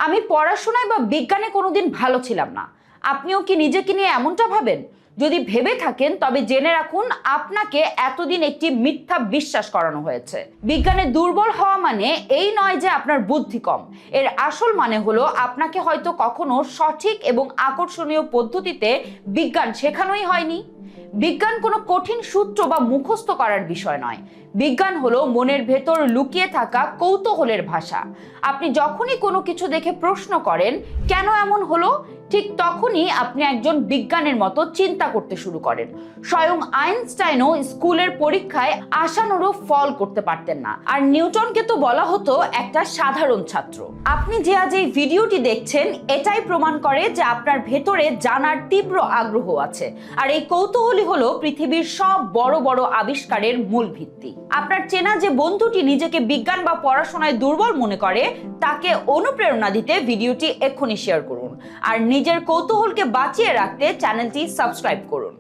আমি পড়াশোনায় বা বিজ্ঞানে কোনোদিন ভালো ছিলাম না। আপনিও কি নিজেকে নিয়ে এমনটা ভাবেন? যদি ভেবে থাকেন তবে জেনে রাখুন আপনাকে এতদিন একটি মিথ্যা বিশ্বাস করানো হয়েছে। বিজ্ঞানে দুর্বল হওয়া মানে এই নয় যে আপনার বুদ্ধি কম। এর আসল মানে হলো আপনাকে হয়তো কখনো সঠিক এবং আকর্ষণীয় পদ্ধতিতে বিজ্ঞান শেখানোই হয়নি। বিজ্ঞান কোনো কঠিন সূত্র বা মুখস্থ করার বিষয় নয়। বিজ্ঞান হলো মনের ভেতর লুকিয়ে থাকা কৌতূহলের ভাষা। আপনি যখনই কোনো কিছু দেখে প্রশ্ন করেন কেন এমন হলো, ঠিক তখনই আপনি একজন বিজ্ঞানের মতো চিন্তা করতে শুরু করেন। স্বয়ং আইনস্টাইনও স্কুলের পরীক্ষায় আশানুরূপ ফল করতে পারতেন না, আর নিউটনকে তো বলা হতো একটা সাধারণ ছাত্র। আপনি যে আজ এই ভিডিওটি দেখছেন এটাই প্রমাণ করে যে আপনার ভেতরে জানার তীব্র আগ্রহ আছে, আর এই কৌতূহলই হলো পৃথিবীর সব বড় বড় আবিষ্কারের মূল ভিত্তি। আপনার চেনা যে বন্ধুটি নিজেকে বিজ্ঞান বা পড়াশোনায় দুর্বল মনে করে তাকে অনুপ্রেরণা দিতে ভিডিওটি এক্ষুনি শেয়ার করুন, আর নিজের কৌতূহলকে বাঁচিয়ে রাখতে চ্যানেলটি সাবস্ক্রাইব করুন।